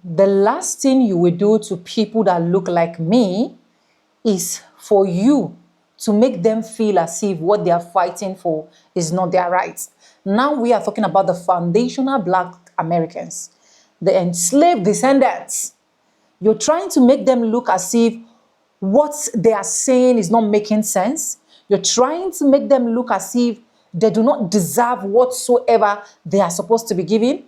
the last thing you will do to people that look like me is for you to make them feel as if what they are fighting for is not their rights. Now we are talking about the foundational Black Americans, the enslaved descendants. You're trying to make them look as if what they are saying is not making sense. You're trying to make them look as if they do not deserve whatsoever they are supposed to be given.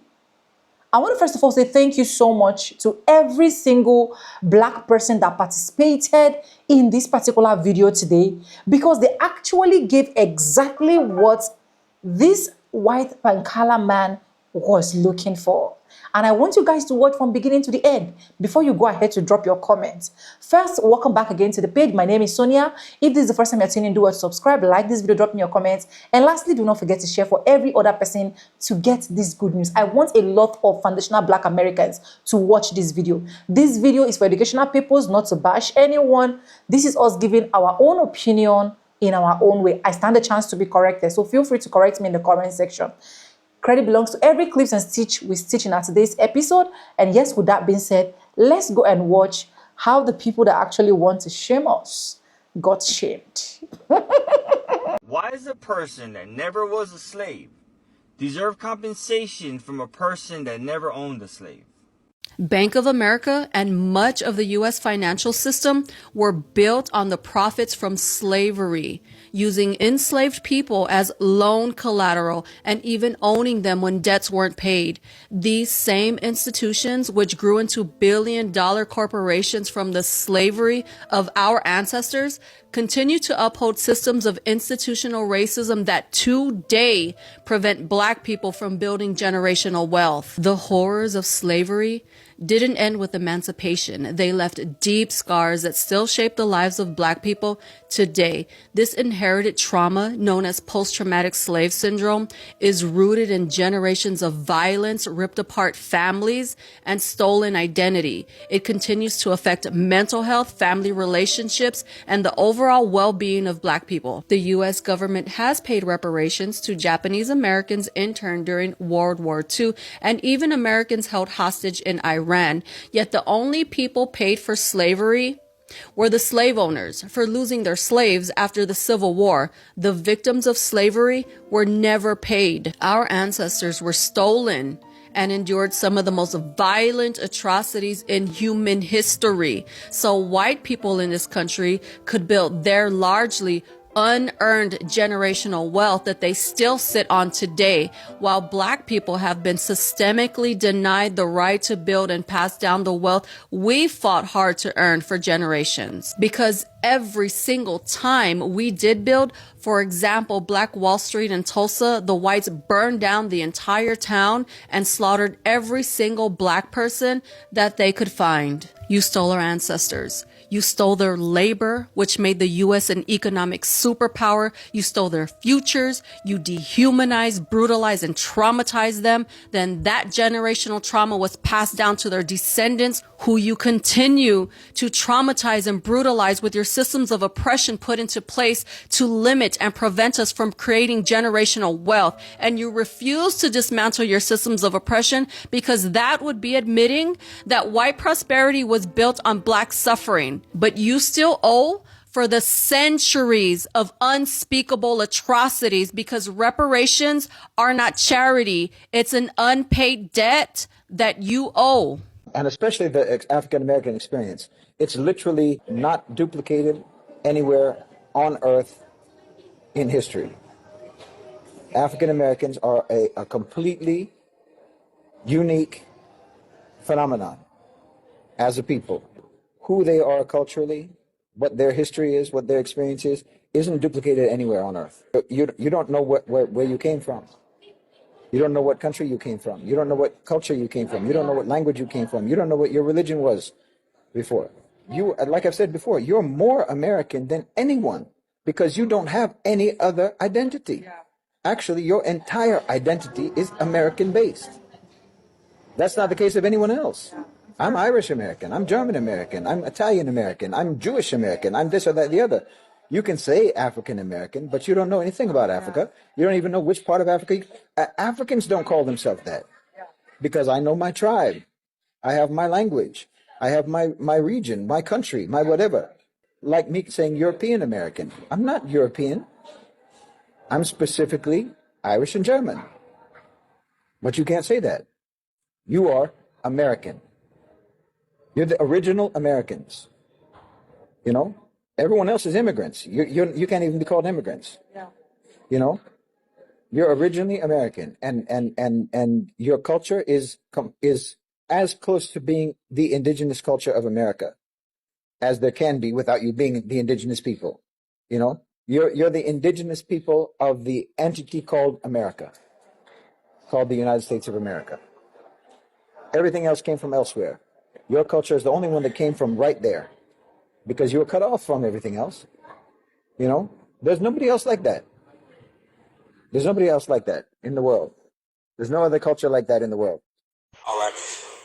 I want to first of all say thank you so much to every single Black person that participated in this particular video today, because they actually gave exactly what this white Pankala man was looking for. And I want you guys to watch from beginning to the end before you go ahead to drop your comments. First, welcome back again to the page. My name is Sonia. If this is the first time you're tuning in, do subscribe, like this video, drop me your comments. And lastly, do not forget to share for every other person to get this good news. I want a lot of foundational Black Americans to watch this video. This video is for educational purposes, not to bash anyone. This is us giving our own opinion in our own way. I stand a chance to be corrected, so feel free to correct me in the comment section. Credit belongs to every clips and stitch we stitch in today's episode. And yes, with that being said, let's go and watch how the people that actually want to shame us got shamed. Why does a person that never was a slave deserve compensation from a person that never owned a slave? Bank of America and much of the U.S. financial system were built on the profits from slavery, using enslaved people as loan collateral and even owning them when debts weren't paid. These same institutions, which grew into billion-dollar corporations from the slavery of our ancestors, continue to uphold systems of institutional racism that today prevent Black people from building generational wealth. The horrors of slavery didn't end with emancipation. They left deep scars that still shape the lives of Black people today. This inherited trauma, known as post-traumatic slave syndrome, is rooted in generations of violence, ripped apart families, and stolen identity. It continues to affect mental health, family relationships, and the overall well-being of Black people. The U.S. government has paid reparations to Japanese Americans interned during World War II and even Americans held hostage in Iran. Yet the only people paid for slavery were the slave owners for losing their slaves after the Civil War. The victims of slavery were never paid. Our ancestors were stolen and endured some of the most violent atrocities in human history. So white people in this country could build their largely unearned generational wealth that they still sit on today, while Black people have been systemically denied the right to build and pass down the wealth we fought hard to earn for generations. Because every single time we did build, for example, Black Wall Street in Tulsa, the whites burned down the entire town and slaughtered every single Black person that they could find. You stole our ancestors. You stole their labor, which made the U.S. an economic superpower. You stole their futures. You dehumanized, brutalized, and traumatized them. Then that generational trauma was passed down to their descendants, who you continue to traumatize and brutalize with your systems of oppression put into place to limit and prevent us from creating generational wealth. And you refuse to dismantle your systems of oppression because that would be admitting that white prosperity was built on Black suffering. But you still owe for the centuries of unspeakable atrocities, because reparations are not charity. It's an unpaid debt that you owe. And especially the African-American experience. It's literally not duplicated anywhere on earth in history. African-Americans are a completely unique phenomenon as a people. Who they are culturally, what their history is, what their experience is, isn't duplicated anywhere on earth. You don't know where you came from. You don't know what country you came from. You don't know what culture you came from. You don't know what language you came from. You don't know what your religion was before. You, like I've said before, you're more American than anyone because you don't have any other identity. Actually, your entire identity is American-based. That's not the case of anyone else. I'm Irish American, I'm German American, I'm Italian American, I'm Jewish American, I'm this or that, the other. You can say African American, but you don't know anything about Africa. You don't even know which part of Africa. Africans don't call themselves that because I know my tribe. I have my language. I have my region, my country, my whatever. Like me saying European American. I'm not European. I'm specifically Irish and German. But you can't say that. You are American. You're the original Americans. You know? Everyone else is immigrants. You can't even be called immigrants. Yeah. You know? You're originally American, and your culture is as close to being the indigenous culture of America as there can be without you being the indigenous people. You know, you're the indigenous people of the entity called America, called the United States of America. Everything else came from elsewhere. Your culture is the only one that came from right there, because you were cut off from everything else. You know, there's nobody else like that. There's nobody else like that in the world. There's no other culture like that in the world. All right.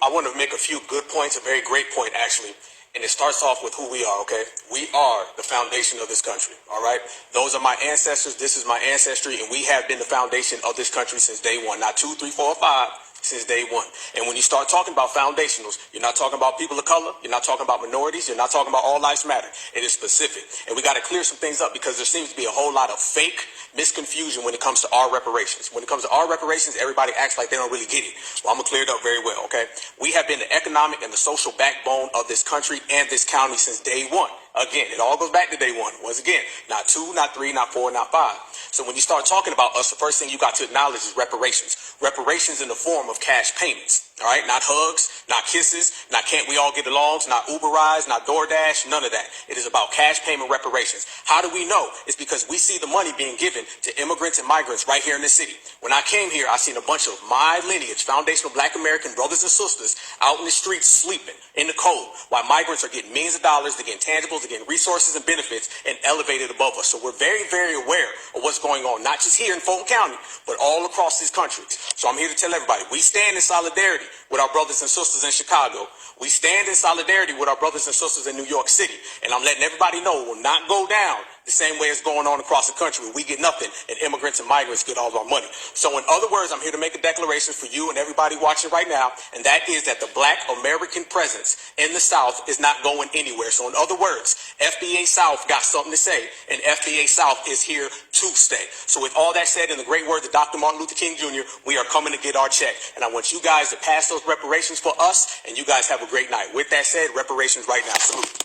I want to make a few good points, a very great point, actually. And it starts off with who we are, okay? We are the foundation of this country, all right? Those are my ancestors. This is my ancestry, and we have been the foundation of this country since day one. Not 2, 3, 4, 5, since day one. And when you start talking about foundationals, you're not talking about people of color. You're not talking about minorities. You're not talking about all lives matter. It is specific. And we got to clear some things up, because there seems to be a whole lot of fake misconfusion when it comes to our reparations. When it comes to our reparations, everybody acts like they don't really get it. Well, I'm going to clear it up very well, okay? We have been the economic and the social backbone of this country and this county since day one. Again, it all goes back to day one. Once again, not 2, not 3, not 4, not 5. So when you start talking about us, the first thing you got to acknowledge is reparations. Reparations in the form of cash payments. All right, not hugs, not kisses, not can't we all get alongs, not Uber rides, not DoorDash, none of that. It is about cash payment reparations. How do we know? It's because we see the money being given to immigrants and migrants right here in this city. When I came here, I seen a bunch of my lineage, foundational Black American brothers and sisters out in the streets sleeping in the cold, while migrants are getting millions of dollars, they're getting tangibles, they're getting resources and benefits, and elevated above us. So we're very, very aware of what's going on, not just here in Fulton County, but all across these countries. So I'm here to tell everybody, we stand in solidarity with our brothers and sisters in Chicago. We stand in solidarity with our brothers and sisters in New York City. And I'm letting everybody know it will not go down the same way it's going on across the country. We get nothing, and immigrants and migrants get all of our money. So in other words, I'm here to make a declaration for you and everybody watching right now, and that is that the Black American presence in the South is not going anywhere. So in other words, FBA South got something to say, and FBA South is here to stay. So with all that said, in the great words of Dr. Martin Luther King Jr., we are coming to get our check. And I want you guys to pass those reparations for us, and you guys have a great night. With that said, reparations right now. Salute.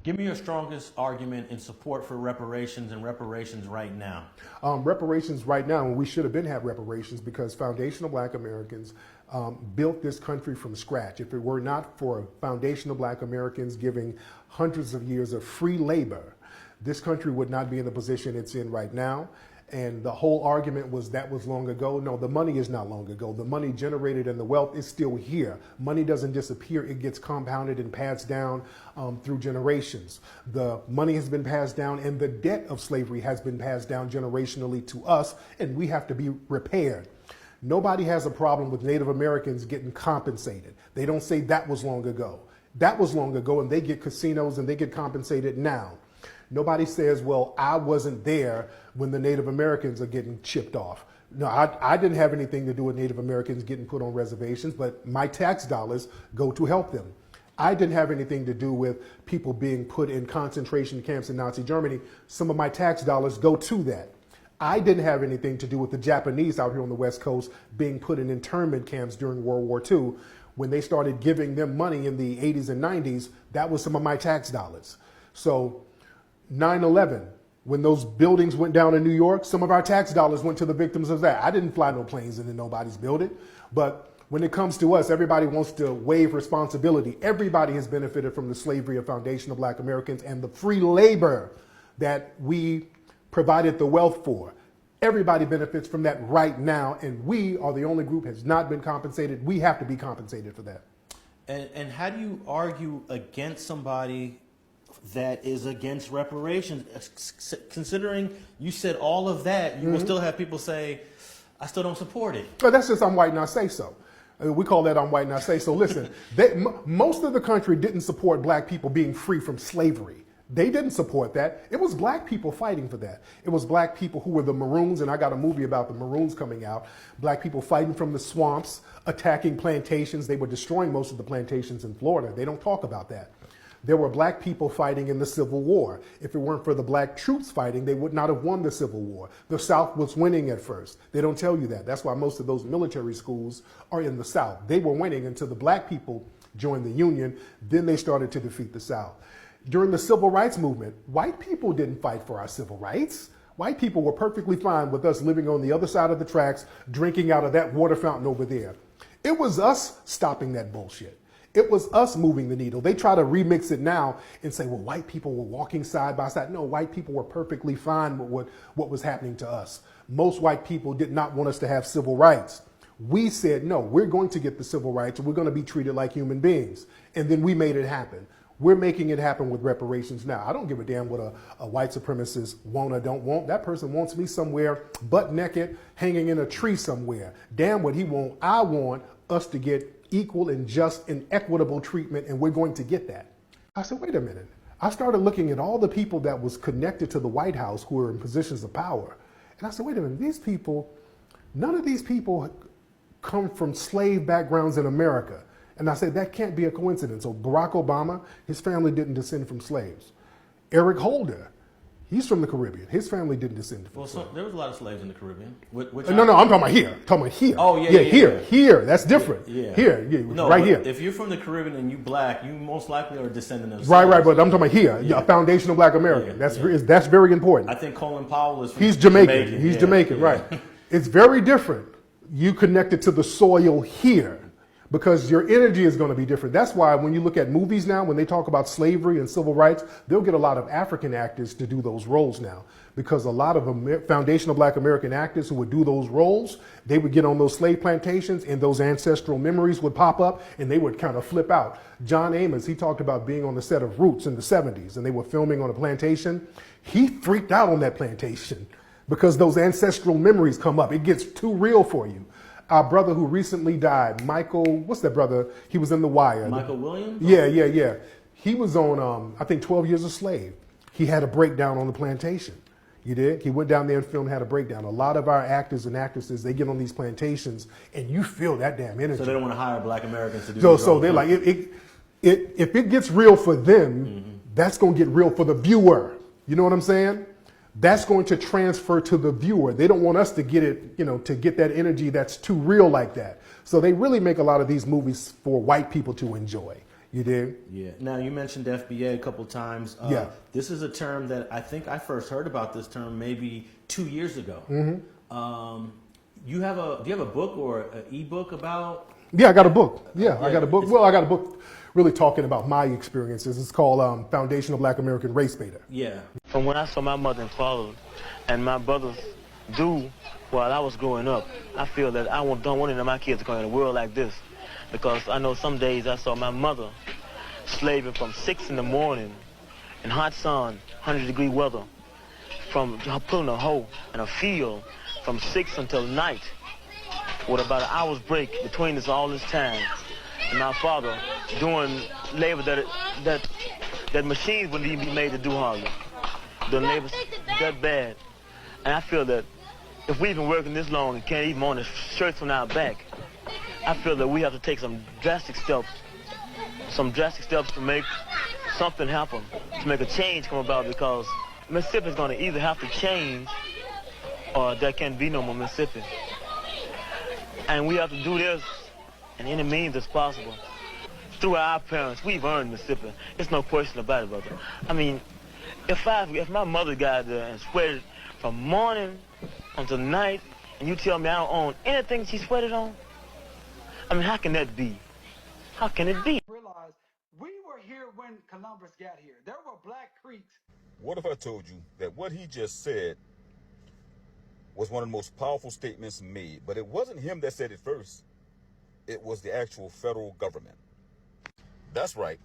Give me your strongest argument in support for reparations and reparations right now. Reparations right now, and we should have been had reparations, because foundational Black Americans built this country from scratch. If it were not for foundational Black Americans giving hundreds of years of free labor, this country would not be in the position it's in right now. And the whole argument was that was long ago. No, the money is not long ago. The money generated and the wealth is still here. Money doesn't disappear. It gets compounded and passed down through generations. The money has been passed down, and the debt of slavery has been passed down generationally to us, and we have to be repaired. Nobody has a problem with Native Americans getting compensated. They don't say that was long ago. That was long ago, and they get casinos and they get compensated now. Nobody says, well, I wasn't there when the Native Americans are getting chipped off. No, I didn't have anything to do with Native Americans getting put on reservations, but my tax dollars go to help them. I didn't have anything to do with people being put in concentration camps in Nazi Germany. Some of my tax dollars go to that. I didn't have anything to do with the Japanese out here on the West Coast being put in internment camps during World War II. When they started giving them money in the 80s and 90s, that was some of my tax dollars. So 9/11, when those buildings went down in New York, some of our tax dollars went to the victims of that. I didn't fly no planes into nobody's building. But when it comes to us, everybody wants to waive responsibility. Everybody has benefited from the slavery of foundational Black Americans and the free labor that we provided the wealth for. Everybody benefits from that right now, and we are the only group has not been compensated. We have to be compensated for that. And how do you argue against somebody that is against reparations, considering you said all of that, you will still have people say, I still don't support it. But that's just I'm white and I say so. We call that I'm white and I say so. Listen, most of the country didn't support Black people being free from slavery. They didn't support that. It was black people fighting for that. It was black people who were the Maroons, and I got a movie about the Maroons coming out. Black people fighting from the swamps, attacking plantations. They were destroying most of the plantations in Florida. They don't talk about that. There were black people fighting in the Civil War. If it weren't for the black troops fighting, they would not have won the Civil War. The South was winning at first. They don't tell you that. That's why most of those military schools are in the South. They were winning until the black people joined the Union. Then they started to defeat the South. During the Civil Rights Movement, white people didn't fight for our civil rights. White people were perfectly fine with us living on the other side of the tracks, drinking out of that water fountain over there. It was us stopping that bullshit. It was us moving the needle. They try to remix it now and say, well, white people were walking side by side. No, white people were perfectly fine with what was happening to us. Most white people did not want us to have civil rights. We said, no, we're going to get the civil rights and we're going to be treated like human beings. And then we made it happen. We're making it happen with reparations now. I don't give a damn what a white supremacist want or don't want. That person wants me somewhere butt naked, hanging in a tree somewhere. Damn what he want. I want us to get equal and just and equitable treatment, and we're going to get that. I said, wait a minute. I started looking at all the people that was connected to the White House who were in positions of power. And I said, wait a minute, these people, none of these people come from slave backgrounds in America. And I said, that can't be a coincidence. So Barack Obama, his family didn't descend from slaves. Eric Holder, he's from the Caribbean. His family didn't descend from slaves. There was a lot of slaves in the Caribbean. No, I'm talking about here. Oh, yeah. Here. That's different. Yeah. Here, no, right here. If you're from the Caribbean and you black, you most likely are a descendant of slaves. Right, but I'm talking about here, a foundational black American. That's very important. I think Colin Powell is from He's Jamaican. He's Jamaican, right. It's very different. You connected to the soil here, because your energy is going to be different. That's why when you look at movies now, when they talk about slavery and civil rights, they'll get a lot of African actors to do those roles now. Because a lot of foundational black American actors who would do those roles, they would get on those slave plantations and those ancestral memories would pop up and they would kind of flip out. John Amos, he talked about being on the set of Roots in the 70s and they were filming on a plantation. He freaked out on that plantation because those ancestral memories come up. It gets too real for you. Our brother who recently died, Michael, what's that brother? He was in The Wire. Michael Williams? Yeah. He was on, I think, 12 Years a Slave. He had a breakdown on the plantation. You did? He went down there and filmed, had a breakdown. A lot of our actors and actresses, they get on these plantations and you feel that damn energy. So they don't want to hire black Americans to do So they're like, if it gets real for them, that's going to get real for the viewer. You know what I'm saying? That's going to transfer to the viewer. They don't want us to get it, to get that energy that's too real like that. So they really make a lot of these movies for white people to enjoy. You dig? Yeah. Now, you mentioned FBA a couple times. This is a term that I think I first heard about this term maybe 2 years ago. Do you have a book or an ebook about? Yeah, I got a book. I got a book. Well, I got a book really talking about my experiences. It's called Foundational Black American Race Beta. Yeah. From when I saw my mother and father and my brothers do while I was growing up, I feel that I don't want any of my kids to come in a world like this. Because I know some days I saw my mother slaving from 6 in the morning in hot sun, 100-degree weather, from pulling a hoe in a field from 6 until night, with about an hour's break between us all this time. And my father doing labor that machines wouldn't even be made to do hardly. The labor's that bad. And I feel that if we've been working this long and can't even on the shirts on our back, I feel that we have to take some drastic steps to make something happen, to make a change come about, because Mississippi is going to either have to change or there can be no more Mississippi. And we have to do this in any means as possible. Through our parents, we've earned Mississippi. There's no question about it, brother. I mean, if my mother got there and sweated from morning until night, and you tell me I don't own anything she sweated on, I mean, how can that be? How can it be? Realize we were here when Columbus got here. There were black creeks. What if I told you that what he just said was one of the most powerful statements made, but it wasn't him that said it first. It was the actual federal government. That's right.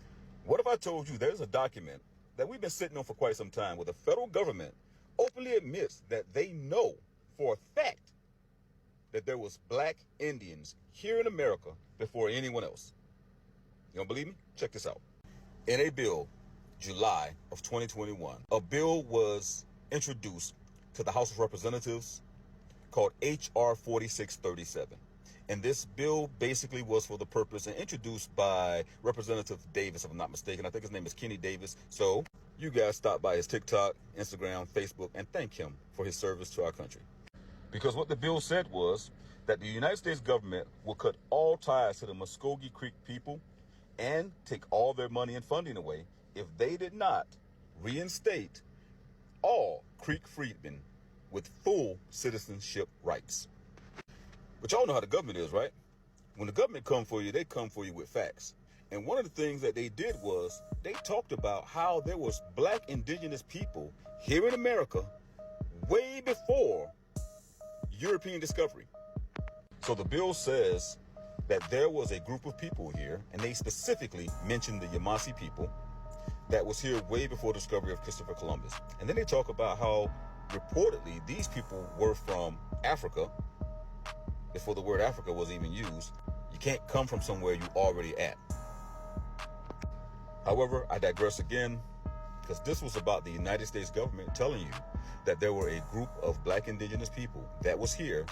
What if I told you there's a document that we've been sitting on for quite some time where the federal government openly admits that they know for a fact that there was black Indians here in America before anyone else. You don't believe me? Check this out. In a bill July of 2021, a bill was introduced to the House of Representatives called H.R. 4637. And this bill basically was for the purpose and introduced by Representative Davis, if I'm not mistaken. I think his name is Kenny Davis. So you guys stop by his TikTok, Instagram, Facebook, and thank him for his service to our country. Because what the bill said was that the United States government will cut all ties to the Muskogee Creek people and take all their money and funding away if they did not reinstate all Creek freedmen with full citizenship rights. But y'all know how the government is, right? When the government come for you, they come for you with facts. And one of the things that they did was they talked about how there was black indigenous people here in America way before European discovery. So the bill says that there was a group of people here, and they specifically mentioned the Yamasee people that was here way before the discovery of Christopher Columbus. And then they talk about how reportedly these people were from Africa before the word Africa was even used. You can't come from somewhere you already at. However, I digress again, because this was about the United States government telling you that there were a group of black indigenous people that was here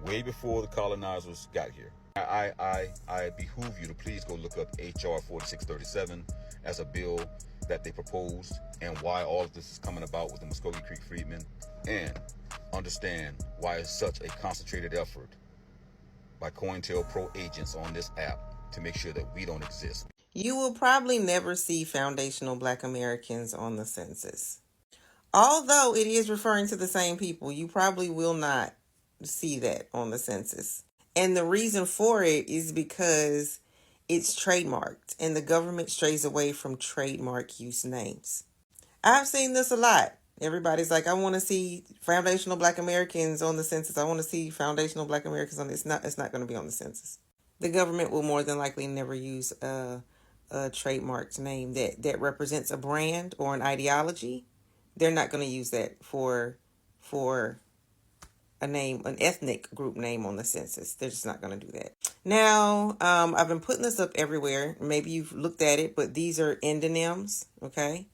way before the colonizers got here. I behoove you to please go look up H.R. 4637 as a bill that they proposed and why all of this is coming about with the Muskogee Creek freedmen, and understand why it's such a concentrated effort by COINTELPRO agents on this app to make sure that we don't exist. You will probably never see foundational black Americans on the census. Although it is referring to the same people, you probably will not see that on the census. And the reason for it is because it's trademarked and the government strays away from trademark use names. I've seen this a lot. Everybody's like, I want to see foundational black Americans on the census. I want to see foundational black Americans on this. It's not going to be on the census. The government will more than likely never use a trademarked name that represents a brand or an ideology. They're not going to use that for a name, an ethnic group name on the census. They're just not going to do that. Now, I've been putting this up everywhere. Maybe you've looked at it, but these are endonyms, okay?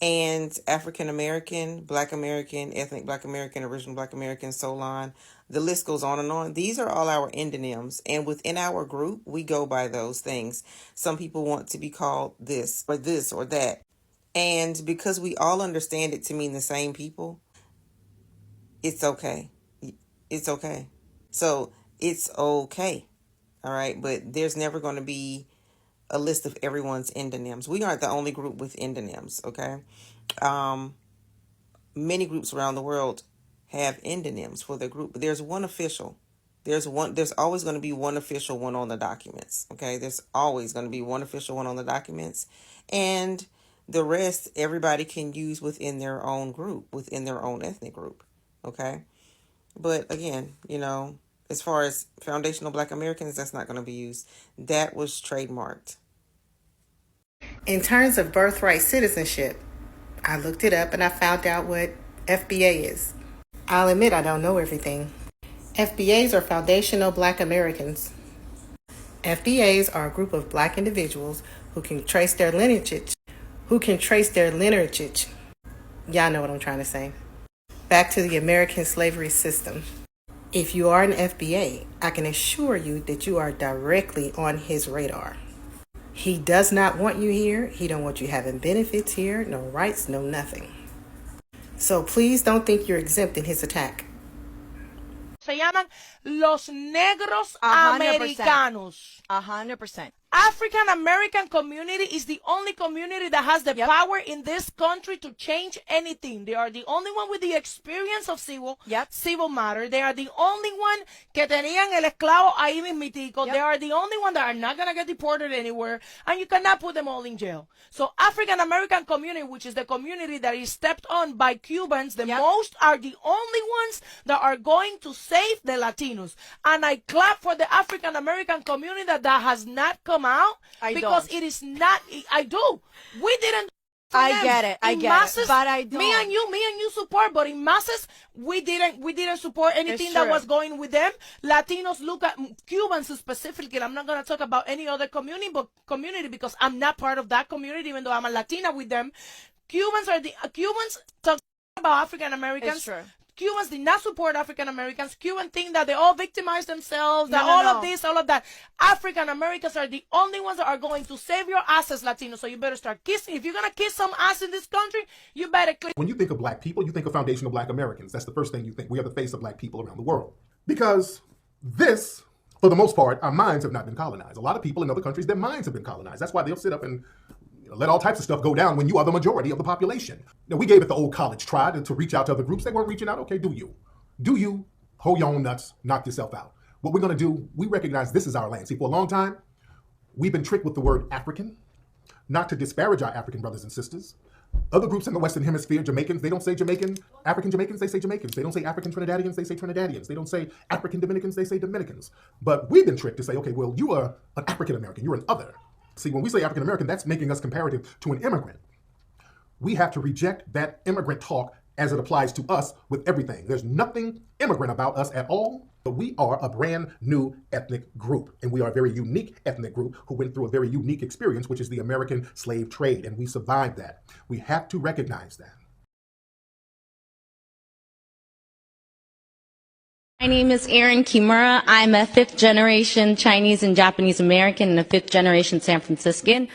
And African American, Black American, ethnic Black American, original Black American, so on. The list goes on and on. These are all our endonyms. And within our group, we go by those things. Some people want to be called this or that. And because we all understand it to mean the same people, it's okay. It's okay. So it's okay. All right. But there's never going to be a list of everyone's endonyms. We aren't the only group with endonyms. Okay. Many groups around the world have endonyms for their group, but there's one official. There's always going to be one official one on the documents. Okay. There's always going to be one official one on the documents, and the rest, everybody can use within their own group, within their own ethnic group. Okay. But again, as far as foundational Black Americans, that's not going to be used. That was trademarked. In terms of birthright citizenship, I looked it up and I found out what FBA is. I'll admit I don't know everything. FBAs are foundational Black Americans. FBAs are a group of Black individuals who can trace their lineage. Y'all know what I'm trying to say. Back to the American slavery system. If you are an FBA, I can assure you that you are directly on his radar. He does not want you here. He don't want you having benefits here, no rights, no nothing. So please don't think you're exempt in his attack. Se llaman los negros americanos. 100%. African American community is the only community that has the power in this country to change anything. They are the only one with the experience of civil matter. They are the only one que tenían el esclavo ahí mismitico. They are the only one that are not going to get deported anywhere, and you cannot put them all in jail. So African American community, which is the community that is stepped on by Cubans, the most are the only ones that are going to save the Latinos. And I clap for the African American community that has not come out, because it is not. I do. We didn't I get it. I in get masses, it. But I don't. me and you support, but in masses, we didn't support anything that was going with them. Latinos look at Cubans specifically. I'm not gonna talk about any other community because I'm not part of that community, even though I'm a Latina with them. Cubans talk about African Americans. Cubans did not support African Americans. Cubans think that they all victimize themselves, that of this, all of that. African Americans are the only ones that are going to save your ass as Latinos. So you better start kissing. If you're going to kiss some ass in this country, you better click. When you think of black people, you think of foundational black Americans. That's the first thing you think. We are the face of black people around the world. Because this, for the most part, our minds have not been colonized. A lot of people in other countries, their minds have been colonized. That's why they'll sit up and let all types of stuff go down when you are the majority of the population. Now, we gave it the old college try to reach out to other groups. They weren't reaching out. Okay, do you? Do you? Hold your own nuts, knock yourself out. What we're going to do, we recognize this is our land. See, for a long time, we've been tricked with the word African, not to disparage our African brothers and sisters. Other groups in the Western Hemisphere, Jamaicans, they don't say Jamaican. African Jamaicans, they say Jamaicans. They don't say African Trinidadians, they say Trinidadians. They don't say African Dominicans, they say Dominicans. But we've been tricked to say, okay, well, you are an African American, you're an other. See, when we say African American, that's making us comparative to an immigrant. We have to reject that immigrant talk as it applies to us with everything. There's nothing immigrant about us at all, but we are a brand new ethnic group, and we are a very unique ethnic group who went through a very unique experience, which is the American slave trade, and we survived that. We have to recognize that. My name is Erin Kimura. I'm a fifth-generation Chinese and Japanese American and a fifth-generation San Franciscan.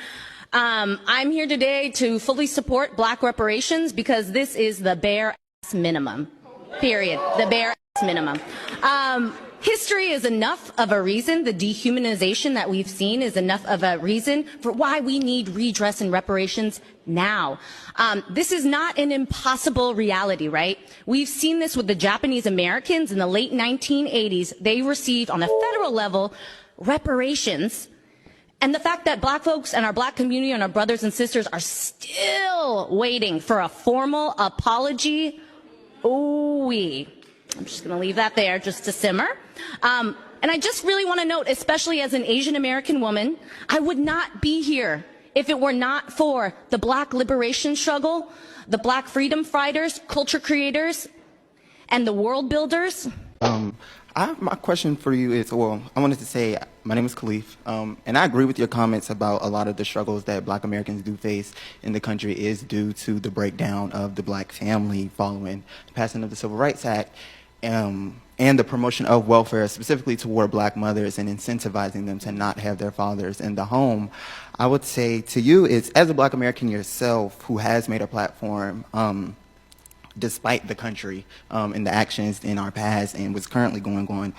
I'm here today to fully support black reparations because this is the bare ass minimum, period. The bare ass minimum. History is enough of a reason. The dehumanization that we've seen is enough of a reason for why we need redress and reparations now. This is not an impossible reality, right? We've seen this with the Japanese Americans in the late 1980s. They received on a federal level reparations. And the fact that black folks and our black community and our brothers and sisters are still waiting for a formal apology, I'm just going to leave that there just to simmer. And I just really want to note, especially as an Asian American woman, I would not be here if it were not for the black liberation struggle, the black freedom fighters, culture creators, and the world builders. My question for you is, well, I wanted to say, my name is Khalif, and I agree with your comments about a lot of the struggles that black Americans do face in the country is due to the breakdown of the black family following the passing of the Civil Rights Act, and the promotion of welfare specifically toward black mothers and incentivizing them to not have their fathers in the home. I would say to you is, as a black American yourself who has made a platform despite the country and the actions in our past and what's currently going on,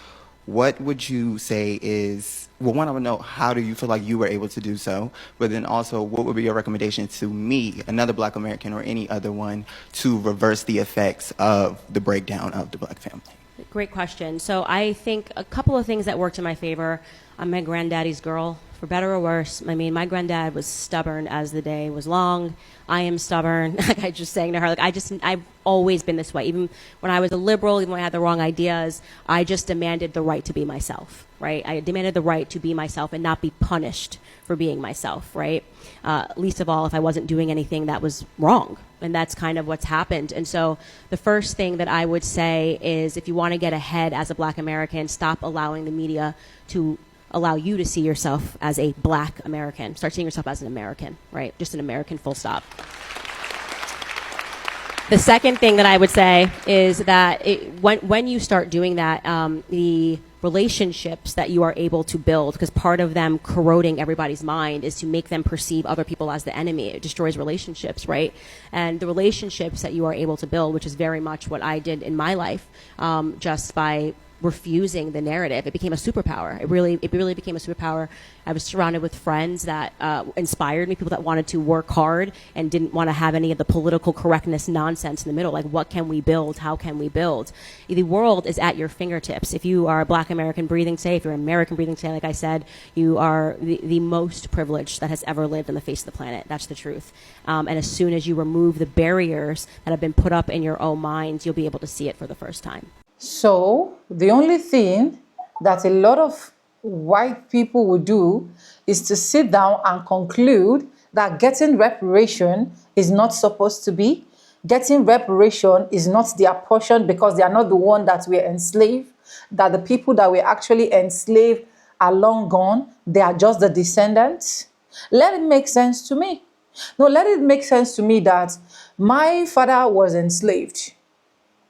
what would you say is, well, one, I would know, how do you feel like you were able to do so? But then also, what would be your recommendation to me, another black American or any other one, to reverse the effects of the breakdown of the black family? Great question. So I think a couple of things that worked in my favor. I'm my granddaddy's girl, for better or worse. I mean, my granddad was stubborn as the day was long. I am stubborn. Like I just saying to her, like I've always been this way. Even when I was a liberal, even when I had the wrong ideas, I just demanded the right to be myself, right? I demanded the right to be myself and not be punished for being myself, right? Least of all if I wasn't doing anything that was wrong. And that's kind of what's happened. And so the first thing that I would say is, if you want to get ahead as a black American, stop allowing the media to allow you to see yourself as a black American. Start seeing yourself as an American, right? Just an American, full stop. The second thing that I would say is that when you start doing that, the relationships that you are able to build, because part of them corroding everybody's mind is to make them perceive other people as the enemy. It destroys relationships, right? And the relationships that you are able to build, which is very much what I did in my life, just by refusing the narrative, it became a superpower. It really became a superpower. I was surrounded with friends that inspired me, people that wanted to work hard and didn't want to have any of the political correctness nonsense in the middle. Like, what can we build? How can we build? The world is at your fingertips. If you are a black American breathing today, if you're an American breathing today, like I said, you are the most privileged that has ever lived on the face of the planet. That's the truth. And as soon as you remove the barriers that have been put up in your own minds, you'll be able to see it for the first time. So the only thing that a lot of white people would do is to sit down and conclude that getting reparation is not supposed to be. Getting reparation is not their portion because they are not the one that were enslaved, that the people that were actually enslaved are long gone. They are just the descendants. Let it make sense to me. No, let it make sense to me that my father was enslaved.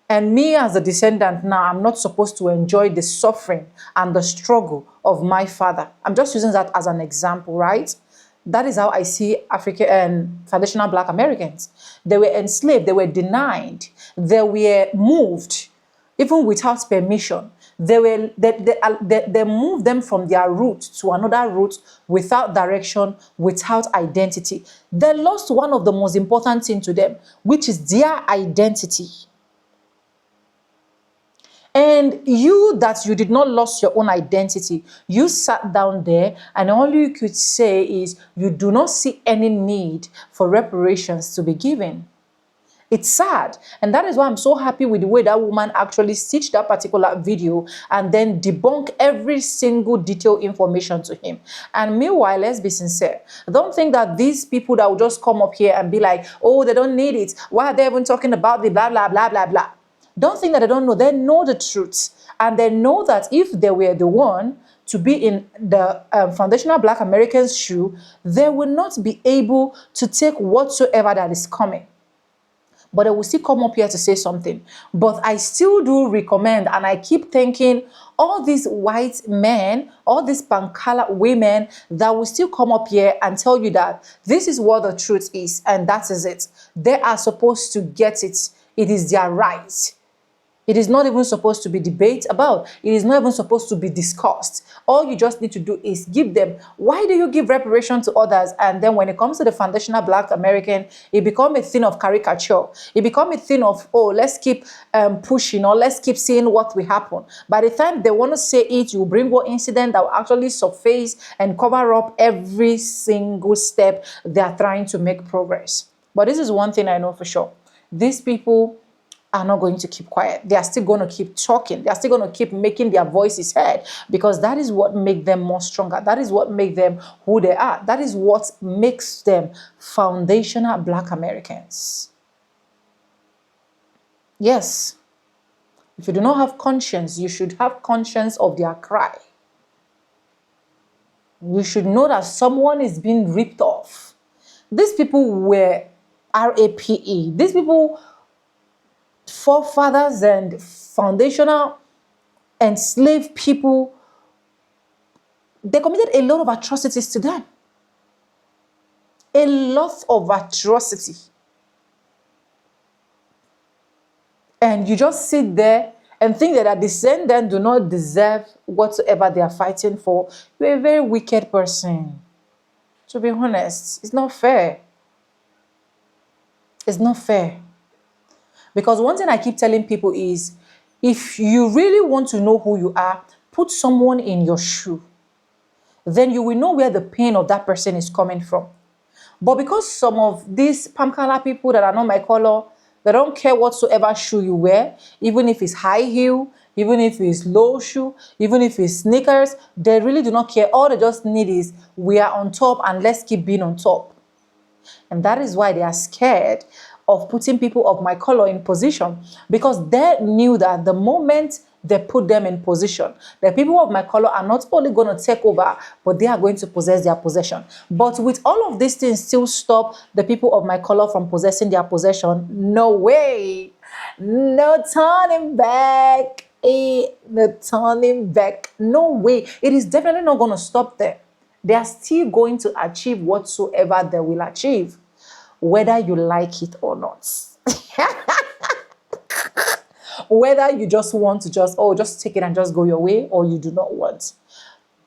And me as a descendant now, I'm not supposed to enjoy the suffering and the struggle of my father. I'm just using that as an example, right? That is how I see African and traditional Black Americans. They were enslaved, they were denied, they were moved, even without permission. They moved them from their route to another route without direction, without identity. They lost one of the most important things to them, which is their identity. And you did not lose your own identity, you sat down there and all you could say is you do not see any need for reparations to be given. It's sad. And that is why I'm so happy with the way that woman actually stitched that particular video and then debunk every single detailed information to him. And meanwhile, let's be sincere. Don't think that these people that will just come up here and be like, oh, they don't need it. Why are they even talking about the blah, blah, blah, blah, blah? Don't think that they don't know. They know the truth. And they know that if they were the one to be in the foundational Black Americans' shoe, they will not be able to take whatsoever that is coming. But they will still come up here to say something. But I still do recommend, and I keep thinking, all these white men, all these Pankala women that will still come up here and tell you that this is what the truth is, and that is it. They are supposed to get it. It is their right. It is not even supposed to be debated about. It is not even supposed to be discussed. All you just need to do is give them. Why do you give reparation to others? And then when it comes to the foundational Black American, it becomes a thing of caricature. It becomes a thing of, oh, let's keep pushing or let's keep seeing what will happen. By the time they want to say it, you bring one incident that will actually surface and cover up every single step they are trying to make progress. But this is one thing I know for sure. These people are not going to keep quiet. They are still going to keep talking. They are still going to keep making their voices heard because that is what makes them more stronger. That is what makes them who they are. That is what makes them foundational Black Americans. Yes. If you do not have conscience, you should have conscience of their cry. You should know that someone is being ripped off. These people were RAPE. These people, forefathers and foundational enslaved people, they committed a lot of atrocities to them. A lot of atrocity. And you just sit there and think that a descendant do not deserve whatsoever they are fighting for. You're a very wicked person. To be honest, it's not fair. It's not fair. Because one thing I keep telling people is, if you really want to know who you are, put someone in your shoe. Then you will know where the pain of that person is coming from. But because some of these Pamkala people that are not my color, they don't care whatsoever shoe you wear, even if it's high heel, even if it's low shoe, even if it's sneakers, they really do not care. All they just need is, we are on top and let's keep being on top. And that is why they are scared of putting people of my color in position, because they knew that the moment they put them in position, the people of my color are not only going to take over, but they are going to possess their possession. But with all of these things still stop the people of my color from possessing their possession? No way. No turning back. No turning back. No way. It is definitely not going to stop them. They are still going to achieve whatsoever they will achieve, whether you like it or not. Whether you just want to just take it and just go your way, or you do not want.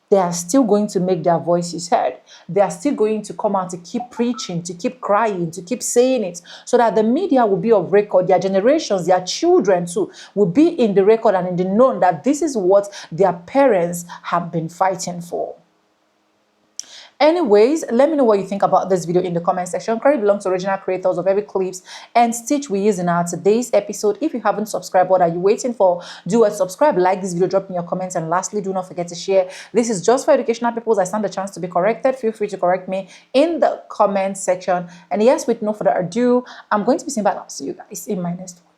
They are still going to make their voices heard. They are still going to come out to keep preaching, to keep crying, to keep saying it, so that the media will be of record. Their generations, their children too, will be in the record and in the known that this is what their parents have been fighting for. Anyways, let me know what you think about this video in the comment section. Credit belongs to original creators of every clips and stitch we use in our today's episode. If you haven't subscribed, what are you waiting for? Do a subscribe, like this video, drop in your comments, and lastly, do not forget to share. This is just for educational purposes. I stand a chance to be corrected. Feel free to correct me in the comment section. And yes, with no further ado, I'm going to be saying bye now. See you guys in my next one.